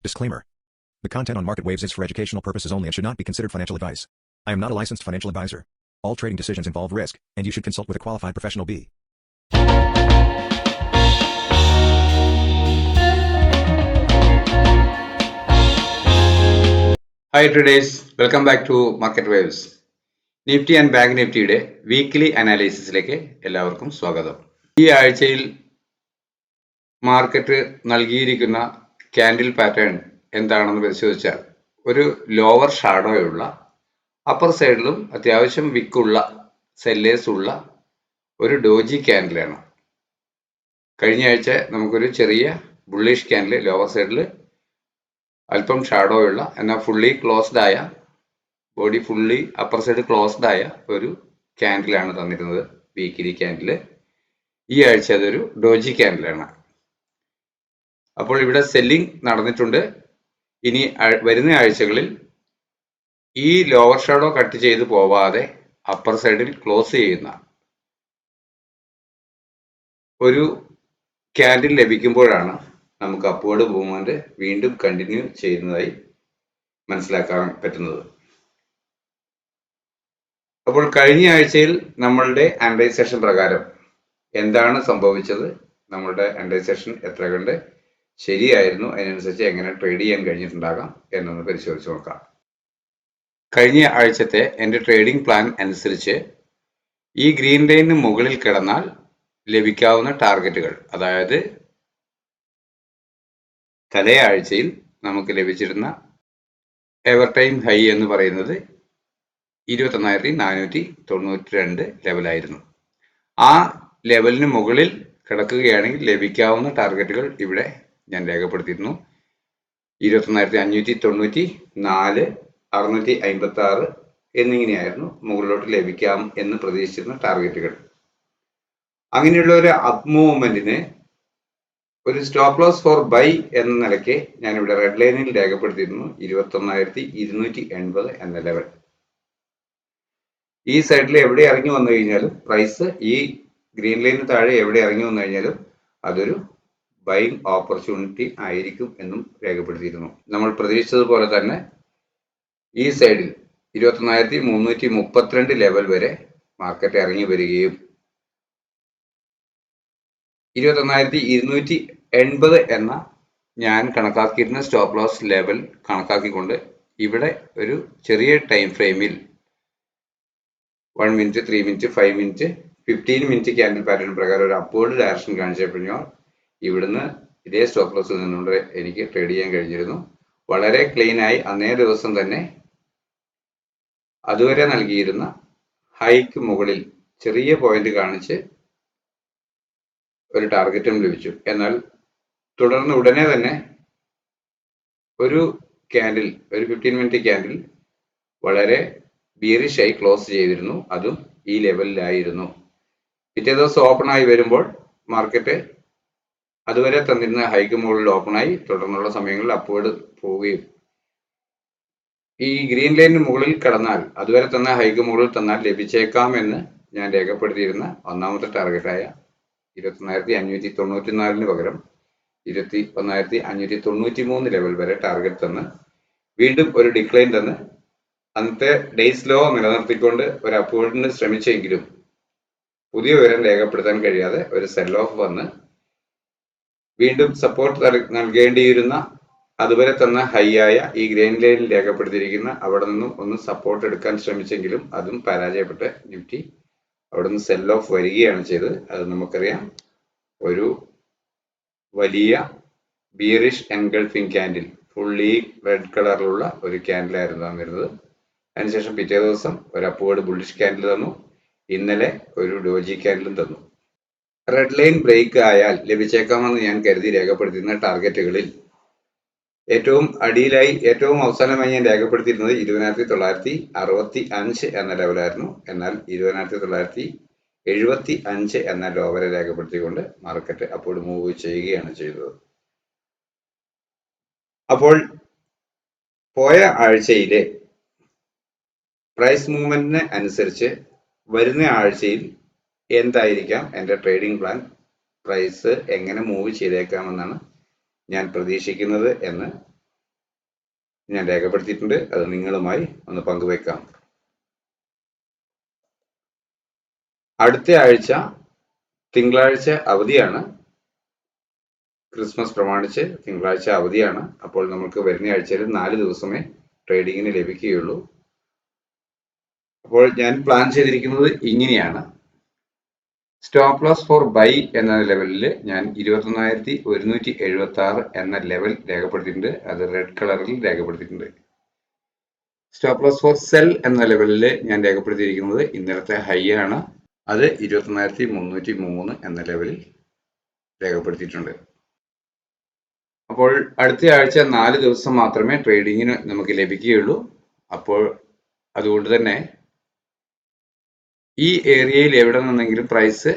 Disclaimer. The content on Market Waves is for educational purposes only and should not be considered financial advice. I am not a licensed financial advisor. All trading decisions involve risk, and you should consult with a qualified professional. Hi traders, welcome back to Market Waves. Nifty and bank നിഫ്റ്റിയുടെ weekly അനാലിസിസിലേക്ക് എല്ലാവർക്കും സ്വാഗതം. ഈ ആഴ്ചയിൽ market നൽകിയിരിക്കുന്ന candle pattern എന്താണെന്ന് പരിശോധിച്ചാൽ ഒരു ലോവർ ഷാഡോയുള്ള അപ്പർ സൈഡിലും അത്യാവശ്യം വിക്കുള്ള സെല്ലേഴ്സ് ഉള്ള ഒരു ഡോജി ക്യാൻഡിലാണ്. കഴിഞ്ഞ ആഴ്ച നമുക്കൊരു ചെറിയ ബുള്ളിഷ് ക്യാൻഡിൽ ലോവർ സൈഡിൽ അല്പം ഷാഡോയുള്ള എന്നാൽ ഫുള്ളി ക്ലോസ്ഡ് ആയ body fully upper side closed ആയ ഒരു ക്യാൻഡിലാണ് തന്നിരുന്നത്, വീക്കിലി ക്യാൻഡിൽ. ഈ ആഴ്ച അതൊരു ഡോജി ക്യാൻഡിലാണ്. അപ്പോൾ ഇവിടെ സെല്ലിംഗ് നടന്നിട്ടുണ്ട്. ഇനി വരുന്ന ആഴ്ചകളിൽ ഈ ലോവർ ഷാഡോ കട്ട് ചെയ്ത് പോവാതെ അപ്പർ സൈഡിൽ ക്ലോസ് ചെയ്യുന്ന ഒരു ക്യാൻഡിൽ ലഭിക്കുമ്പോഴാണ് നമുക്ക് അപ്വേർഡ് മൂവ്മെന്റ് വീണ്ടും കണ്ടിന്യൂ ചെയ്യുന്നതായി മനസ്സിലാക്കാൻ പറ്റുന്നത്. അപ്പോൾ കഴിഞ്ഞ ആഴ്ചയിൽ നമ്മളുടെ അനലൈസേഷൻ പ്രകാരം എന്താണ് സംഭവിച്ചത്, നമ്മളുടെ അനലൈസേഷൻ എത്ര കണ്ട് ശരിയായിരുന്നു, അതിനനുസരിച്ച് എങ്ങനെ ട്രേഡ് ചെയ്യാൻ കഴിഞ്ഞിട്ടുണ്ടാകാം എന്നൊന്ന് പരിശോധിച്ച് നോക്കാം. കഴിഞ്ഞ ആഴ്ചത്തെ എൻ്റെ ട്രേഡിംഗ് പ്ലാൻ അനുസരിച്ച് ഈ ഗ്രീൻ ലൈനിന് മുകളിൽ കിടന്നാൽ ലഭിക്കാവുന്ന ടാർഗറ്റുകൾ, അതായത് തലേ ആഴ്ചയിൽ നമുക്ക് ലഭിച്ചിരുന്ന എവർ ടൈം ഹൈ എന്ന് പറയുന്നത് 21,492 ലെവലായിരുന്നു. ആ ലെവലിന് മുകളിൽ കിടക്കുകയാണെങ്കിൽ ലഭിക്കാവുന്ന ടാർഗറ്റുകൾ ഇവിടെ ഞാൻ രേഖപ്പെടുത്തിയിരുന്നു. 21,594, 656 എന്നിങ്ങനെയായിരുന്നു മുകളിലോട്ട് ലഭിക്കാം എന്ന് പ്രതീക്ഷിച്ചിരുന്ന ടാർഗറ്റുകൾ. അങ്ങനെയുള്ള ഒരു അപ്പ് മൂവ്മെന്റിന് ഒരു സ്റ്റോപ്പ് ലോസ് ഫോർ ബൈ എന്ന നിലയ്ക്ക് ഞാനിവിടെ റെഡ് ലൈനിൽ രേഖപ്പെടുത്തിയിരുന്നു 21,280 എന്ന ലെവൽ. ഈ സൈഡിൽ എവിടെ ഇറങ്ങി വന്നു കഴിഞ്ഞാലും പ്രൈസ് ഈ ഗ്രീൻ ലൈനിന് താഴെ എവിടെ ഇറങ്ങി വന്നു കഴിഞ്ഞാലും അതൊരു ബൈങ് ഓപ്പർച്യൂണിറ്റി ആയിരിക്കും എന്നും രേഖപ്പെടുത്തിയിരുന്നു. നമ്മൾ പ്രതീക്ഷിച്ചതുപോലെ തന്നെ ഈ സൈഡിൽ 21,332 ലെവൽ വരെ മാർക്കറ്റ് ഇറങ്ങി വരികയും 21,280 എന്ന ഞാൻ കണക്കാക്കിയിരുന്ന സ്റ്റോപ്പ് ലോസ് ലെവൽ കണക്കാക്കിക്കൊണ്ട് ഇവിടെ ഒരു ചെറിയ ടൈം ഫ്രെയിമിൽ 1 minute, 3 minute, 5 minute, 15 minute candle pattern പ്രകാരം ഒരു അപ്വേർഡ് ഡയറക്ഷൻ കാണിച്ചപ്പോഴോ ഇവിടുന്ന് ഇതേ സ്റ്റോപ്പ് ലോസിൽ നിന്നുകൊണ്ട് എനിക്ക് ട്രേഡ് ചെയ്യാൻ കഴിഞ്ഞിരുന്നു. വളരെ ക്ലീൻ ആയി അന്നേ ദിവസം തന്നെ അതുവരെ നൽകിയിരുന്ന ഹൈക്ക് മുകളിൽ ചെറിയ പോയിന്റ് കാണിച്ച് ഒരു ടാർഗറ്റും ലഭിച്ചു. എന്നാൽ തുടർന്ന് ഉടനെ തന്നെ ഒരു ക്യാൻഡിൽ, ഒരു 15 മിനിറ്റ് ക്യാൻഡിൽ വളരെ ബിയറിഷ് ആയി ക്ലോസ് ചെയ്തിരുന്നു. അതും ഈ ലെവലിലായിരുന്നു. പിറ്റേ ദിവസം ഓപ്പൺ ആയി വരുമ്പോൾ മാർക്കറ്റ് അതുവരെ തന്നിരുന്ന ഹൈക്ക് മുകളിൽ ഓപ്പൺ ആയി തുടർന്നുള്ള സമയങ്ങളിൽ അപ്വേർഡ് പോവുകയും ഈ ഗ്രീൻ ലൈനിന് മുകളിൽ കടന്നാൽ അതുവരെ തന്ന ഹൈക്ക് മുകളിൽ തന്നാൽ ലഭിച്ചേക്കാം എന്ന് ഞാൻ രേഖപ്പെടുത്തിയിരുന്ന ഒന്നാമത്തെ ടാർഗറ്റായ 21,594 പകരം 21,593 ലെവൽ വരെ ടാർഗറ്റ് തന്ന് വീണ്ടും ഒരു ഡിക്ലൈൻ തന്ന് അന്നത്തെ ഡേയ്സ് ലോ നിലനിർത്തിക്കൊണ്ട് ഒരു അപ്വേർഡിന് ശ്രമിച്ചെങ്കിലും പുതിയ ഉയരം രേഖപ്പെടുത്താൻ കഴിയാതെ ഒരു സെൽ ഓഫ് വന്ന് വീണ്ടും സപ്പോർട്ട് നൽകേണ്ടിയിരുന്ന അതുവരെ തന്ന ഹൈ ആയ ഈ ഗ്രീൻ ലൈനിൽ രേഖപ്പെടുത്തിയിരിക്കുന്ന അവിടെ നിന്നും ഒന്ന് സപ്പോർട്ട് എടുക്കാൻ ശ്രമിച്ചെങ്കിലും അതും പരാജയപ്പെട്ട് നിഫ്റ്റി അവിടെ നിന്ന് സെൽ ഓഫ് വരികയാണ് ചെയ്തത്. അത് നമുക്കറിയാം, ഒരു വലിയ bearish engulfing candle, fully red കളറിലുള്ള ഒരു ക്യാൻഡിലായിരുന്നു തന്നിരുന്നത്. അതിനുശേഷം പിറ്റേ ദിവസം ഒരു അപ്വേർഡ് ബുള്ളിഷ് ക്യാൻഡിൽ തന്നു. ഇന്നലെ ഒരു ഡോജി ക്യാൻഡിലും തന്നു. റെഡ് ലൈൻ ബ്രേക്ക് ആയാൽ ലഭിച്ചേക്കാമെന്ന് ഞാൻ കരുതി രേഖപ്പെടുത്തിയിരുന്ന ടാർഗറ്റുകളിൽ ഏറ്റവും അടിയിലായി ഏറ്റവും അവസാനമായി ഞാൻ രേഖപ്പെടുത്തിയിരുന്നത് 20,965 എന്ന ലെവലായിരുന്നു. എന്നാൽ 20,975 എന്ന ലോ വരെ രേഖപ്പെടുത്തിക്കൊണ്ട് മാർക്കറ്റ് അപ്പോൾ മൂവ് ചെയ്യുകയാണ് ചെയ്തത്. അപ്പോൾ പോയ ആഴ്ചയിലെ പ്രൈസ് മൂവ്മെന്റിന് അനുസരിച്ച് വരുന്ന ആഴ്ചയിൽ എന്തായിരിക്കാം എൻ്റെ ട്രേഡിംഗ് പ്ലാൻ, പ്രൈസ് എങ്ങനെ മൂവ് ചെയ്തേക്കാമെന്നാണ് ഞാൻ പ്രതീക്ഷിക്കുന്നത് എന്ന് ഞാൻ രേഖപ്പെടുത്തിയിട്ടുണ്ട്. അത് നിങ്ങളുമായി ഒന്ന് പങ്കുവെക്കാം. അടുത്ത ആഴ്ച തിങ്കളാഴ്ച അവധിയാണ്. ക്രിസ്മസ് പ്രമാണിച്ച് തിങ്കളാഴ്ച അവധിയാണ്. അപ്പോൾ നമുക്ക് വരുന്ന ആഴ്ചയിൽ 4 ദിവസമേ ട്രേഡിങ്ങിന് ലഭിക്കുകയുള്ളൂ. അപ്പോൾ ഞാൻ പ്ലാൻ ചെയ്തിരിക്കുന്നത് ഇങ്ങനെയാണ്. സ്റ്റോപ്പ് ലോസ് ഫോർ ബൈ എന്ന ലെവലിൽ ഞാൻ 21,176 എന്ന ലെവൽ രേഖപ്പെടുത്തിയിട്ടുണ്ട്. അത് റെഡ് കളറിൽ രേഖപ്പെടുത്തിയിട്ടുണ്ട്. സ്റ്റോപ്പ് ലോസ് ഫോർ സെൽ എന്ന ലെവലിൽ ഞാൻ രേഖപ്പെടുത്തിയിരിക്കുന്നത് ഇന്നലത്തെ ഹൈ ആണ്. അത് 21,303 എന്ന ലെവലിൽ രേഖപ്പെടുത്തിയിട്ടുണ്ട്. അപ്പോൾ അടുത്ത ആഴ്ച 4 ദിവസം മാത്രമേ ട്രേഡിങ്ങിന് നമുക്ക് ലഭിക്കുകയുള്ളൂ. അപ്പോൾ അതുകൊണ്ട് തന്നെ ഈ ഏരിയയിൽ എവിടെ നിന്നെങ്കിലും പ്രൈസ്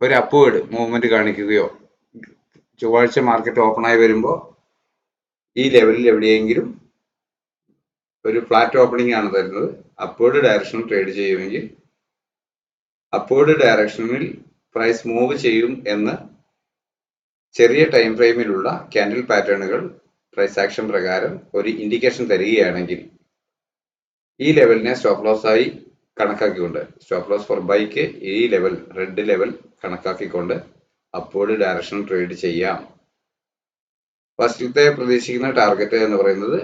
ഒരു അപ്വേർഡ് മൂവ്മെന്റ് കാണിക്കുകയോ ചൊവ്വാഴ്ച മാർക്കറ്റ് ഓപ്പൺ ആയി വരുമ്പോൾ ഈ ലെവലിൽ എവിടെയെങ്കിലും ഒരു ഫ്ലാറ്റ് ഓപ്പണിംഗ് ആണ് തരുന്നത്, അപ്വേർഡ് ഡയറക്ഷൻ ട്രേഡ് ചെയ്യുമെങ്കിൽ അപ്വേർഡ് ഡയറക്ഷനിൽ പ്രൈസ് മൂവ് ചെയ്യും എന്ന് ചെറിയ ടൈം ഫ്രെയിമിലുള്ള ക്യാൻഡിൽ പാറ്റേണുകൾ പ്രൈസ് ആക്ഷൻ പ്രകാരം ഒരു ഇൻഡിക്കേഷൻ തരികയാണെങ്കിൽ ഈ ലെവലിനെ സ്റ്റോപ്പ് ലോസ് ആയി കണക്കാക്കിക്കൊണ്ട് സ്റ്റോപ്പ് ലോസ് ഫോർ ബൈക്ക് ഈ ലെവൽ റെഡ് ലെവൽ കണക്കാക്കിക്കൊണ്ട് അപ്വേർഡ് ഡയറക്ഷൻ ട്രേഡ് ചെയ്യാം. ഫസ്റ്റത്തെ പ്രതീക്ഷിക്കുന്ന ടാർഗറ്റ് എന്ന് പറയുന്നത്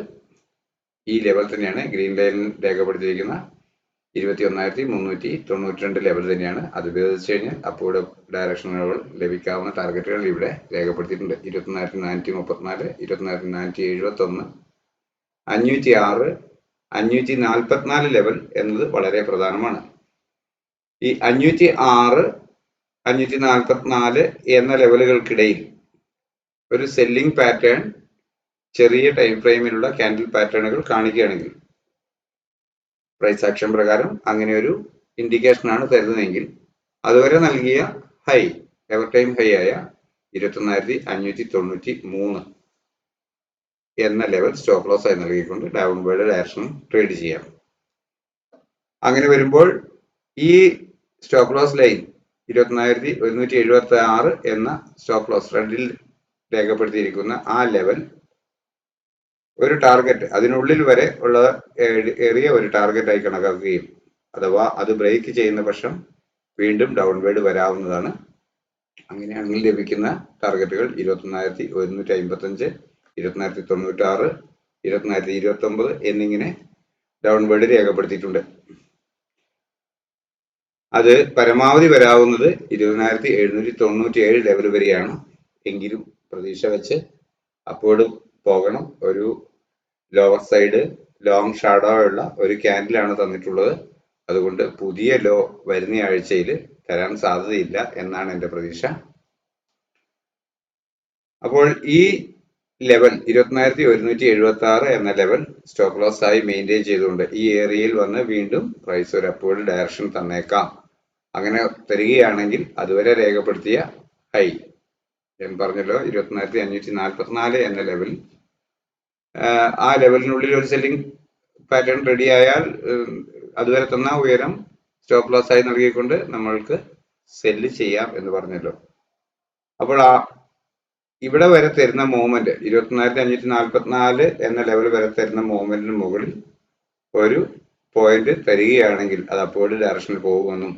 ഈ ലെവൽ തന്നെയാണ്. ഗ്രീൻ ലൈനിൽ രേഖപ്പെടുത്തിയിരിക്കുന്ന 21,392 ലെവൽ തന്നെയാണ്. അത് ഉപയോഗിച്ച് കഴിഞ്ഞാൽ അപ്വേർഡ് ഡയറക്ഷനുകൾ ലഭിക്കാവുന്ന ടാർഗറ്റുകൾ ഇവിടെ രേഖപ്പെടുത്തിയിട്ടുണ്ട്. 21,434, 21,471, 506, 544 ലെവൽ എന്നത് വളരെ പ്രധാനമാണ്. ഈ 506, 544 എന്ന ലെവലുകൾക്കിടയിൽ ഒരു സെല്ലിംഗ് പാറ്റേൺ ചെറിയ ടൈം ഫ്രെയിമിലുള്ള ക്യാൻഡിൽ പാറ്റേണുകൾ കാണിക്കുകയാണെങ്കിൽ പ്രൈസ് ആക്ഷൻ പ്രകാരം അങ്ങനെ ഒരു ഇൻഡിക്കേഷൻ ആണ് തരുന്നതെങ്കിൽ അതുവരെ നൽകിയ ഹൈ എവർ ടൈം ഹൈ ആയ 21,593 എന്ന ലെവൽ സ്റ്റോപ്പ് ലോസ് ആയി നൽകിക്കൊണ്ട് ഡൗൺവേർഡ് ഡയറക്ഷൻ ട്രേഡ് ചെയ്യാം. അങ്ങനെ വരുമ്പോൾ ഈ സ്റ്റോപ്പ് ലോസ് ലൈൻ 21,176 എന്ന സ്റ്റോപ്പ് ലോസ് റെഡിൽ രേഖപ്പെടുത്തിയിരിക്കുന്ന ആ ലെവൽ ഒരു ടാർഗറ്റ്, അതിനുള്ളിൽ വരെ ഉള്ള ഏറിയ ഒരു ടാർഗറ്റ് ആയി കണക്കാക്കുകയും അഥവാ അത് ബ്രേക്ക് ചെയ്യുന്ന പക്ഷം വീണ്ടും ഡൗൺവേർഡ് വരാവുന്നതാണ്. അങ്ങനെയാണെങ്കിൽ ലഭിക്കുന്ന ടാർഗറ്റുകൾ 21,155, 21,096, 21,029 എന്നിങ്ങനെ ഡൗൺവേർഡ് രേഖപ്പെടുത്തിയിട്ടുണ്ട്. അത് പരമാവധി വരാവുന്നത് 20,797 ലെവൽ വരെയാണ്. എങ്കിലും പ്രതീക്ഷ വെച്ച് അപ്വേർഡ് പോകണം. ഒരു ലോവർ സൈഡ് ലോങ് ഷാഡോ ഉള്ള ഒരു ക്യാൻഡിലാണ് തന്നിട്ടുള്ളത്. അതുകൊണ്ട് പുതിയ ലോ വരുന്ന ആഴ്ചയിൽ തരാൻ സാധ്യതയില്ല എന്നാണ് എൻ്റെ പ്രതീക്ഷ. അപ്പോൾ ഈ ലെവൽ 21,176 എന്ന ലെവൽ സ്റ്റോപ്പ് ലോസ് ആയി മെയിൻറ്റെയിൻ ചെയ്തുകൊണ്ട് ഈ ഏരിയയിൽ വന്ന് വീണ്ടും പ്രൈസ് ഒരു അപ്വേർഡ് ഡയറക്ഷൻ തന്നേക്കാം. അങ്ങനെ തരികയാണെങ്കിൽ അതുവരെ രേഖപ്പെടുത്തിയ ഹൈ ഞാൻ പറഞ്ഞല്ലോ 21,544 എന്ന ലെവൽ, ആ ലെവലിനുള്ളിൽ ഒരു സെല്ലിംഗ് പാറ്റേൺ റെഡി ആയാൽ അതുവരെ തന്ന ഉയരം സ്റ്റോപ്പ് ലോസ് ആയി നൽകിക്കൊണ്ട് നമ്മൾക്ക് സെല്ല് ചെയ്യാം എന്ന് പറഞ്ഞല്ലോ. അപ്പോൾ ഇവിടെ വരെ തരുന്ന മൂവ്മെന്റ് 21,544 എന്ന ലെവൽ വരെ തരുന്ന മൂവ്മെന്റിന് മുകളിൽ ഒരു പോയിന്റ് തരികയാണെങ്കിൽ അത് അപ്വേർഡ് ഡയറക്ഷനിൽ പോകുമെന്നും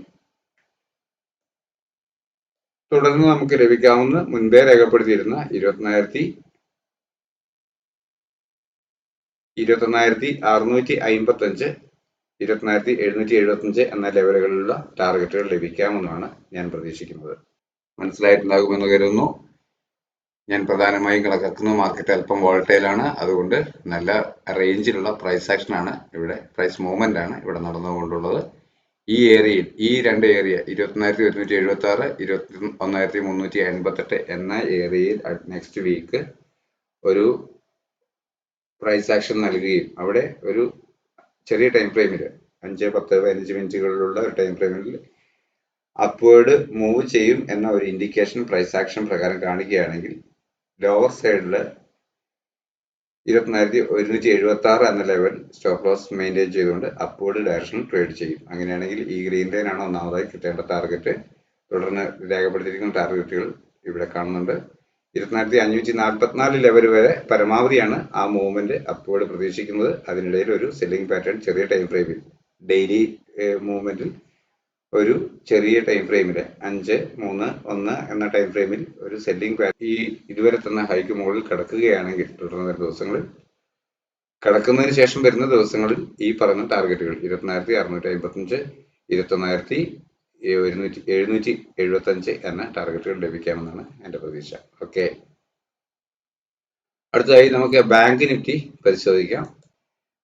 തുടർന്ന് നമുക്ക് ലഭിക്കാവുന്ന മുൻപേ രേഖപ്പെടുത്തിയിരുന്ന 21,655, 21,775 എന്ന ലെവലുകളിലുള്ള ടാർഗറ്റുകൾ ലഭിക്കാമെന്നാണ് ഞാൻ പ്രതീക്ഷിക്കുന്നത്. മനസ്സിലായിട്ടുണ്ടാകുമെന്ന് കരുതുന്നു. ഞാൻ പ്രധാനമായും കണക്കാക്കുന്ന മാർക്കറ്റ് അല്പം വോളറ്റൈലാണ്. അതുകൊണ്ട് നല്ല റേഞ്ചിലുള്ള പ്രൈസ് ആക്ഷൻ ആണ് ഇവിടെ, പ്രൈസ് മൂവ്മെന്റ് ആണ് ഇവിടെ നടന്നുകൊണ്ടുള്ളത്. ഈ ഏരിയയിൽ ഈ രണ്ട് ഏരിയ 21,176, 21,388 എന്ന ഏരിയയിൽ നെക്സ്റ്റ് വീക്ക് ഒരു പ്രൈസ് ആക്ഷൻ നൽകുകയും അവിടെ ഒരു ചെറിയ ടൈം ഫ്രെയിമിൽ 5, 10, 15 മിനിറ്റുകളിലുള്ള ഒരു ടൈം ഫ്രെയിമിൽ അപ്വേർഡ് മൂവ് ചെയ്യും എന്ന ഒരു ഇൻഡിക്കേഷൻ പ്രൈസ് ആക്ഷൻ പ്രകാരം കാണിക്കുകയാണെങ്കിൽ ലോവർ സൈഡിൽ 21,176 എന്ന ലെവൽ സ്റ്റോപ്പ് ലോസ് മെയിൻറ്റെയിൻ ചെയ്തുകൊണ്ട് അപ്വേർഡ് ഡയറക്ഷൻ ട്രേഡ് ചെയ്യും. അങ്ങനെയാണെങ്കിൽ ഈ ഗ്രീൻ ലൈൻ ആണ് ഒന്നാമതായി കിട്ടേണ്ട ടാർഗറ്റ്. തുടർന്ന് രേഖപ്പെടുത്തിയിരിക്കുന്ന ടാർഗറ്റുകൾ ഇവിടെ കാണുന്നുണ്ട്. 24544 ലെവൽ വരെ പരമാവധിയാണ് ആ മൂവ്മെന്റ് അപ്വേർഡ് പ്രതീക്ഷിക്കുന്നത്. അതിനിടയിൽ ഒരു സെല്ലിംഗ് പാറ്റേൺ ചെറിയ ടൈം ഫ്രെയിമിൽ, ഡെയിലി മൂവ്മെന്റിൽ ഒരു ചെറിയ ടൈം ഫ്രെയിമിൽ 5-3-1 എന്ന ടൈം ഫ്രെയിമിൽ ഒരു സെല്ലിംഗ് പാറ്റേൺ ഈ ഇതുവരെ തന്ന ഹൈക്ക് മുകളിൽ കിടക്കുകയാണെങ്കിൽ തുടർന്ന് വരുന്ന ദിവസങ്ങളിൽ കടക്കുന്നതിന് ശേഷം വരുന്ന ദിവസങ്ങളിൽ ഈ പറഞ്ഞ ടാർഗറ്റുകൾ 21655, 21775 എന്ന ടാർഗറ്റുകൾ ലഭിക്കാമെന്നാണ് എന്റെ പ്രതീക്ഷ. ഓക്കെ, അടുത്തതായി നമുക്ക് ബാങ്ക് നിഫ്റ്റി പരിശോധിക്കാം.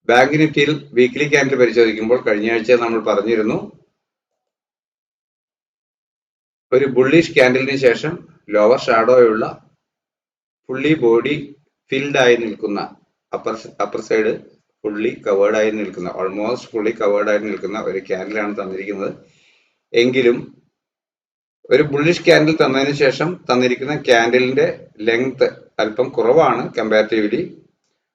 ബാങ്ക് നിഫ്റ്റിയിൽ വീക്ക്ലി ക്യാൻഡിൽ പരിശോധിക്കുമ്പോൾ കഴിഞ്ഞ ആഴ്ച നമ്മൾ പറഞ്ഞിരുന്നു, ഒരു ബുള്ളിഷ് ക്യാൻഡിലിന് ശേഷം ലോവർ ഷാഡോയുള്ള ഫുള്ളി ബോഡി ഫിൽഡ് ആയി നിൽക്കുന്ന അപ്പർ സൈഡ് ഫുള്ളി കവേർഡ് ആയി നിൽക്കുന്ന, ഓൾമോസ്റ്റ് ഫുള്ളി കവേർഡ് ആയി നിൽക്കുന്ന ഒരു ക്യാൻഡിലാണ് തന്നിരിക്കുന്നത്. എങ്കിലും ഒരു ബുള്ളിഷ് ക്യാൻഡിൽ തന്നതിന് ശേഷം തന്നിരിക്കുന്ന ക്യാൻഡിലിന്റെ ലെങ്ത് അല്പം കുറവാണ് കമ്പാരിറ്റീവ്ലി.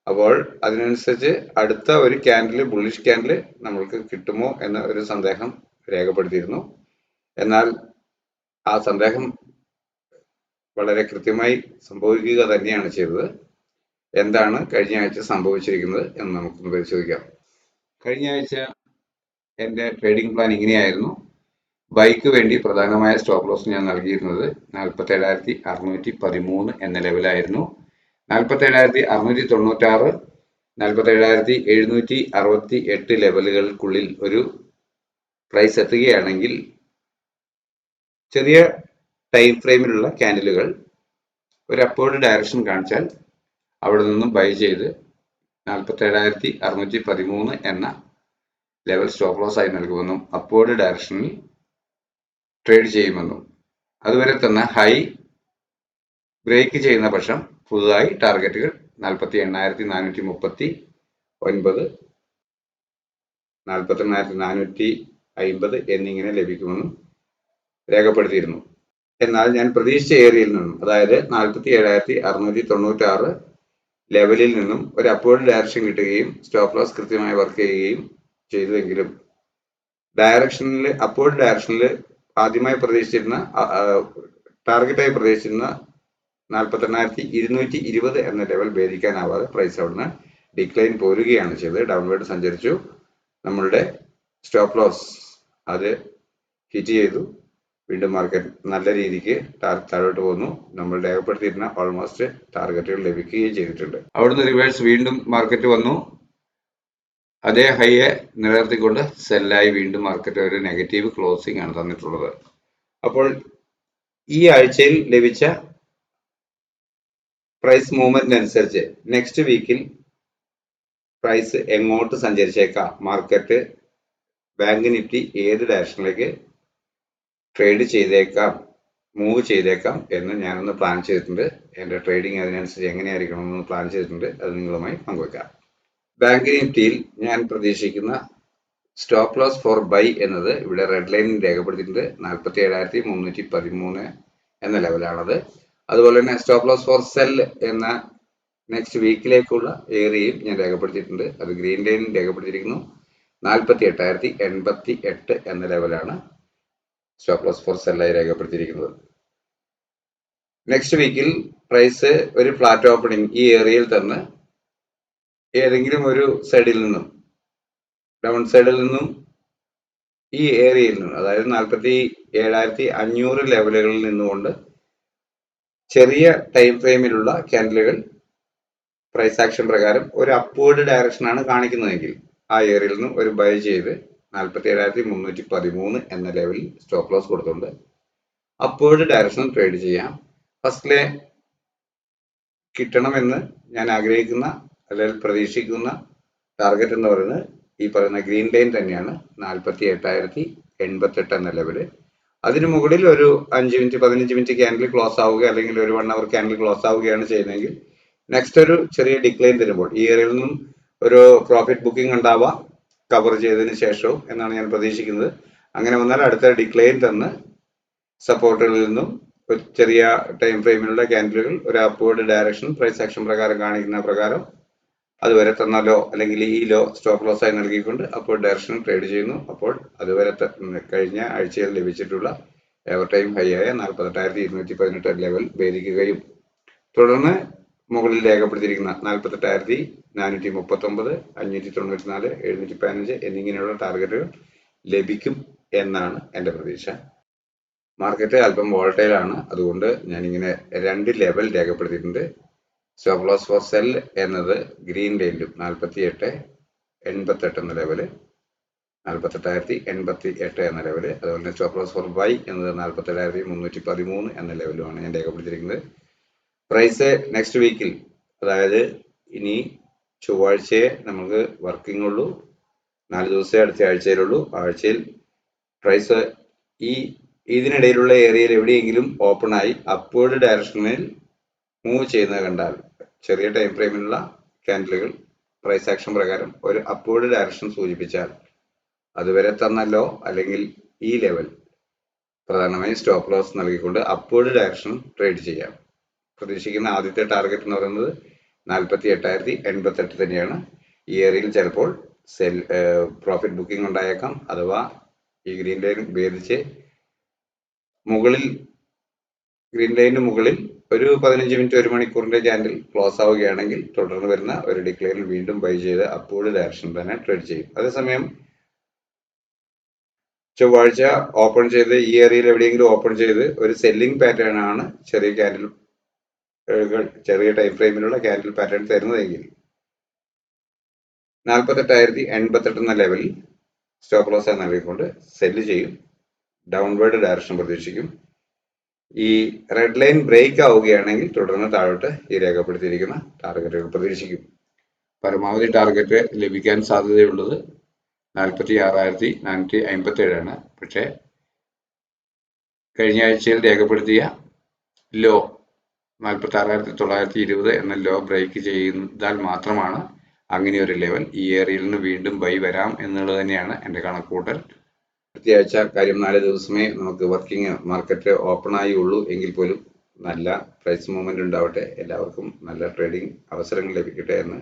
അപ്പോൾ അതിനനുസരിച്ച് അടുത്ത ഒരു ക്യാൻഡിൽ, ബുള്ളിഷ് ക്യാൻഡിൽ നമ്മൾക്ക് കിട്ടുമോ എന്ന ഒരു സന്ദേഹം രേഖപ്പെടുത്തിയിരുന്നു. എന്നാൽ ആ സന്ദേഹം വളരെ കൃത്യമായി സംഭവിക്കുക തന്നെയാണ് ചെയ്തത്. എന്താണ് കഴിഞ്ഞ ആഴ്ച സംഭവിച്ചിരിക്കുന്നത് എന്ന് നമുക്കൊന്ന് പരിശോധിക്കാം. കഴിഞ്ഞ ആഴ്ച എന്റെ ട്രേഡിംഗ് പ്ലാൻ ഇങ്ങനെയായിരുന്നു. ബൈക്ക് വേണ്ടി പ്രധാനമായ സ്റ്റോപ്പ് ലോസ് ഞാൻ നൽകിയിരുന്നത് 47,613 എന്ന ലെവലായിരുന്നു. 47,696, 47,768 ലെവലുകൾക്കുള്ളിൽ ഒരു പ്രൈസ് എത്തുകയാണെങ്കിൽ ചെറിയ ടൈം ഫ്രെയിമിലുള്ള ക്യാൻഡിലുകൾ ഒരു അപ്വേർഡ് ഡയറക്ഷൻ കാണിച്ചാൽ അവിടെ നിന്നും ബൈ ചെയ്ത് 47,613 എന്ന ലെവൽ സ്റ്റോപ്പ് ലോസ് ആയി നൽകുമെന്നും അപ്വേർഡ് ഡയറക്ഷനിൽ ട്രേഡ് ചെയ്യുമെന്നും, അതുവരെ തന്നെ ഹൈ ബ്രേക്ക് ചെയ്യുന്ന പക്ഷം പുതുതായി ടാർഗറ്റുകൾ 48,439, 48,450 എന്നിങ്ങനെ ലഭിക്കുമെന്നും രേഖപ്പെടുത്തിയിരുന്നു. എന്നാൽ ഞാൻ പ്രതീക്ഷിച്ച ഏരിയയിൽ നിന്നും, അതായത് 47,696 ലെവലിൽ നിന്നും ഒരു അപ്വേർഡ് ഡയറക്ഷൻ കിട്ടുകയും സ്റ്റോപ്പ് ലോസ് കൃത്യമായി വർക്ക് ചെയ്യുകയും ചെയ്തുവെങ്കിലും ഡയറക്ഷനിൽ, അപ്വേർഡ് ഡയറക്ഷനിൽ ആദ്യമായി പ്രതീക്ഷിച്ചിരുന്ന ടാർഗറ്റായി പ്രതീക്ഷിച്ചിരുന്ന 48,220 എന്ന ലെവൽ ഭേദിക്കാനാവാതെ പ്രൈസ് അവിടുന്ന് ഡിക്ലൈൻ പോരുകയാണ് ചെയ്തത്. ഡൗൺവേർഡ് സഞ്ചരിച്ചു. നമ്മളുടെ സ്റ്റോപ്പ് ലോസ് അത് ഹിറ്റ് ചെയ്തു. വീണ്ടും മാർക്കറ്റ് നല്ല രീതിക്ക് താഴോട്ട് പോന്നു. നമ്മൾ രേഖപ്പെടുത്തിയിരുന്ന ഓൾമോസ്റ്റ് ടാർഗറ്റുകൾ ലഭിക്കുകയും ചെയ്തിട്ടുണ്ട്. അവിടുന്ന് റിവേഴ്സ് വീണ്ടും മാർക്കറ്റ് വന്നു. അതേ ഹൈയെ നിലനിർത്തിക്കൊണ്ട് സെല്ലായി വീണ്ടും മാർക്കറ്റ് ഒരു നെഗറ്റീവ് ക്ലോസിംഗ് ആണ് തന്നിട്ടുള്ളത്. അപ്പോൾ ഈ ആഴ്ചയിൽ ലഭിച്ച പ്രൈസ് മൂവ്മെന്റ് അനുസരിച്ച് നെക്സ്റ്റ് വീക്കിൽ പ്രൈസ് എങ്ങോട്ട് സഞ്ചരിച്ചേക്കാം, മാർക്കറ്റ് ബാങ്ക് നിഫ്റ്റി ഏത് ഡയറക്ഷനിലേക്ക് ട്രേഡ് ചെയ്തേക്കാം, മൂവ് ചെയ്തേക്കാം എന്ന് ഞാനൊന്ന് പ്ലാൻ ചെയ്തിട്ടുണ്ട്. എൻ്റെ ട്രേഡിംഗ് അതിനനുസരിച്ച് എങ്ങനെയായിരിക്കണം എന്ന് പ്ലാൻ ചെയ്തിട്ടുണ്ട്. അത് നിങ്ങളുമായി പങ്കുവെക്കാം. ബാങ്ക് നിഫ്റ്റിയിൽ ഞാൻ പ്രതീക്ഷിക്കുന്ന സ്റ്റോപ്പ് ലോസ് ഫോർ ബൈ എന്നത് ഇവിടെ റെഡ് ലൈനിൽ രേഖപ്പെടുത്തിയിട്ടുണ്ട്. 47,313 എന്ന ലെവലാണത്. അതുപോലെ തന്നെ സ്റ്റോപ്പ് ലോസ് ഫോർ സെൽ എന്ന നെക്സ്റ്റ് വീക്കിലേക്കുള്ള ഏരിയയും ഞാൻ രേഖപ്പെടുത്തിയിട്ടുണ്ട്. അത് ഗ്രീൻ ലൈനിൽ രേഖപ്പെടുത്തിയിരിക്കുന്നു. 48,088 എന്ന ലെവലാണ് സ്റ്റോപ്പ് ലോസ് ഫോർ സെല്ലായി രേഖപ്പെടുത്തിയിരിക്കുന്നത്. നെക്സ്റ്റ് വീക്കിൽ പ്രൈസ് ഒരു ഫ്ലാറ്റ് ഓപ്പണിംഗ് ഈ ഏരിയയിൽ തന്നെ ഏതെങ്കിലും ഒരു സൈഡിൽ നിന്നും, ഡൗൺ സൈഡിൽ നിന്നും ഈ ഏരിയയിൽ നിന്നും, അതായത് 47,500 ലെവലുകളിൽ നിന്നുകൊണ്ട് ചെറിയ ടൈം ഫ്രെയിമിലുള്ള ക്യാൻഡിലുകൾ പ്രൈസ് ആക്ഷൻ പ്രകാരം ഒരു അപ്വേർഡ് ഡയറക്ഷൻ ആണ് കാണിക്കുന്നതെങ്കിൽ ആ ഏരിയയിൽ നിന്നും ഒരു ബൈ ചെയ്ത് 47,313 എന്ന ലെവലിൽ സ്റ്റോപ്പ് ലോസ് കൊടുത്തുകൊണ്ട് അപ്വേർഡ് ഡയറക്ഷൻ ട്രേഡ് ചെയ്യാം. ഫസ്റ്റിലെ കിട്ടണമെന്ന് ഞാൻ ആഗ്രഹിക്കുന്ന അല്ലെങ്കിൽ പ്രതീക്ഷിക്കുന്ന ടാർഗറ്റ് എന്ന് പറയുന്നത് ഈ പറയുന്ന ഗ്രീൻ ലൈൻ തന്നെയാണ്. 48,088 എന്ന ലെവല്. അതിനു മുകളിൽ ഒരു 5 മിനിറ്റ് 15 മിനിറ്റ് ക്യാൻഡിൽ ക്ലോസ് ആവുക അല്ലെങ്കിൽ ഒരു 1 അവർ ക്യാൻഡിൽ ക്ലോസ് ആവുകയാണ് ചെയ്യുന്നതെങ്കിൽ നെക്സ്റ്റ് ഒരു ചെറിയ ഡിക്ലൈൻ തരുമ്പോൾ ഈ ഏരിയയിൽ നിന്നും ഒരു പ്രോഫിറ്റ് ബുക്കിംഗ് ഉണ്ടാവാം കവർ ചെയ്തതിന് ശേഷവും എന്നാണ് ഞാൻ പ്രതീക്ഷിക്കുന്നത്. അങ്ങനെ വന്നാൽ അടുത്ത ഡിക്ലൈൻ തന്ന് സപ്പോർട്ടുകളിൽ നിന്നും ഒരു ചെറിയ ടൈം ഫ്രെയിമിലുള്ള ക്യാൻഡിലുകൾ ഒരു അപ്വേർഡ് ഡയറക്ഷൻ പ്രൈസ് ആക്ഷൻ പ്രകാരം കാണിക്കുന്ന പ്രകാരം അതുവരെ തന്ന ലോ അല്ലെങ്കിൽ ഈ ലോ സ്റ്റോപ്പ് ലോസ് ആയി നൽകിക്കൊണ്ട് അപ്വേർഡ് ഡയറക്ഷൻ ട്രേഡ് ചെയ്യുന്നു. അപ്പോൾ അതുവരെ കഴിഞ്ഞ ആഴ്ചയിൽ ലഭിച്ചിട്ടുള്ള എവർ ടൈം ഹൈ ആയ 48,218 ലെവൽ ഭേദിക്കുകയും തുടർന്ന് മുകളിൽ രേഖപ്പെടുത്തിയിരിക്കുന്ന 48,439, 594, 715 എന്നിങ്ങനെയുള്ള ടാർഗറ്റുകൾ ലഭിക്കും എന്നാണ് എൻ്റെ പ്രതീക്ഷ. മാർക്കറ്റ് അല്പം വോളറ്റൈൽ ആണ്, അതുകൊണ്ട് ഞാനിങ്ങനെ 2 ലെവൽ രേഖപ്പെടുത്തിയിട്ടുണ്ട്. സ്റ്റോപ്പ് ലോസ് ഫോർ സെൽ എന്നത് ഗ്രീൻ ലൈനിലും 48,88 എന്ന ലെവല്, 48,088 എന്ന ലെവല്, അതുപോലെ തന്നെ സ്റ്റോപ്പ് ലോസ് ഫോർ ബൈ എന്നത് 47,313 എന്ന ലെവലുമാണ് ഞാൻ രേഖപ്പെടുത്തിയിരിക്കുന്നത്. പ്രൈസ് നെക്സ്റ്റ് വീക്കിൽ, അതായത് ഇനി ചൊവ്വാഴ്ചയെ നമുക്ക് വർക്കിംഗ് ഉള്ളൂ, 4 ദിവസമേ അടുത്ത ആഴ്ചയിലുള്ളൂ. ആഴ്ചയിൽ പ്രൈസ് ഇതിനിടയിലുള്ള ഏരിയയിൽ എവിടെയെങ്കിലും ഓപ്പൺ ആയി അപ്വേർഡ് ഡയറക്ഷനിൽ മൂവ് ചെയ്യുന്നത് കണ്ടാൽ, ചെറിയ ടൈം ഫ്രെയിമിലുള്ള ക്യാൻഡിലുകൾ പ്രൈസ് ആക്ഷൻ പ്രകാരം ഒരു അപ്വേർഡ് ഡയറക്ഷൻ സൂചിപ്പിച്ചാൽ അതുവരെ തന്നല്ലോ അല്ലെങ്കിൽ ഈ ലെവൽ പ്രധാനമായും സ്റ്റോപ്പ് ലോസ് നൽകിക്കൊണ്ട് അപ്വേർഡ് ഡയറക്ഷൻ ട്രേഡ് ചെയ്യാം. പ്രതീക്ഷിക്കുന്ന ആദ്യത്തെ ടാർഗറ്റ് എന്ന് പറയുന്നത് 48,088 തന്നെയാണ്. ഈ ഏരിയയിൽ ചിലപ്പോൾ പ്രോഫിറ്റ് ബുക്കിംഗ് ഉണ്ടായേക്കാം, അഥവാ ഈ ഗ്രീൻ ലൈൻ ഭേദിച്ച് ഗ്രീൻ ലൈനിന് മുകളിൽ ഒരു 15 മിനിറ്റ് 1 മണിക്കൂറിന്റെ ക്യാൻഡിൽ ക്ലോസ് ആവുകയാണെങ്കിൽ തുടർന്ന് വരുന്ന ഒരു ഡിക്ലൈനിൽ വീണ്ടും ബൈ ചെയ്ത് അപ്വേർഡ് ഡയറക്ഷൻ തന്നെ ട്രേഡ് ചെയ്യും. അതേസമയം ചൊവ്വാഴ്ച ഓപ്പൺ ചെയ്ത് ഈ ഏരിയയിൽ എവിടെയെങ്കിലും ഓപ്പൺ ചെയ്ത് ഒരു സെല്ലിംഗ് പാറ്റേൺ ആണ് ചെറിയ ടൈം ഫ്രെയിമിലുള്ള ക്യാൻഡിൽ പാറ്റേൺ തരുന്നതെങ്കിൽ 48,088 എന്ന ലെവലിൽ സ്റ്റോപ്പ് ലോസ് ആയി നൽകിക്കൊണ്ട് സെല്ല് ചെയ്യും, ഡൗൺവേർഡ് ഡയറക്ഷൻ പ്രതീക്ഷിക്കും. ഈ റെഡ് ലൈൻ ബ്രേക്ക് ആവുകയാണെങ്കിൽ തുടർന്ന് താഴോട്ട് ഈ രേഖപ്പെടുത്തിയിരിക്കുന്ന ടാർഗറ്റുകൾ പ്രതീക്ഷിക്കും. പരമാവധി ടാർഗറ്റ് ലഭിക്കാൻ സാധ്യതയുള്ളത് 46,457 ആണ്. പക്ഷേ കഴിഞ്ഞ ആഴ്ചയിൽ രേഖപ്പെടുത്തിയ ലോ 46,920 എന്ന ലോ ബ്രേക്ക് ചെയ്താൽ മാത്രമാണ് അങ്ങനെ ഒരു ലെവൽ ഈ ഏരിയയിൽ നിന്ന് വീണ്ടും ബൈ വരാം എന്നുള്ളത് തന്നെയാണ് എൻ്റെ കണക്കുകൂട്ടൽ. അടുത്തയാഴ്ച കാര്യം 4 ദിവസമേ നമുക്ക് വർക്കിംഗ് മാർക്കറ്റ് ഓപ്പൺ ആയി ഉള്ളൂ എങ്കിൽ പോലും നല്ല പ്രൈസ് മൂവ്മെന്റ് ഉണ്ടാവട്ടെ, എല്ലാവർക്കും നല്ല ട്രേഡിംഗ് അവസരങ്ങൾ ലഭിക്കട്ടെ എന്ന്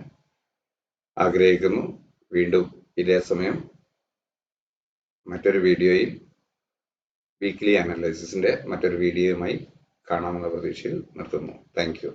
ആഗ്രഹിക്കുന്നു. വീണ്ടും ഇതേ സമയം മറ്റൊരു വീഡിയോയിൽ വീക്ക്ലി അനാലിസിസിന്റെ മറ്റൊരു വീഡിയോയുമായി കാണാമെന്ന പ്രതീക്ഷയിൽ നിർത്തുന്നു. Thank you.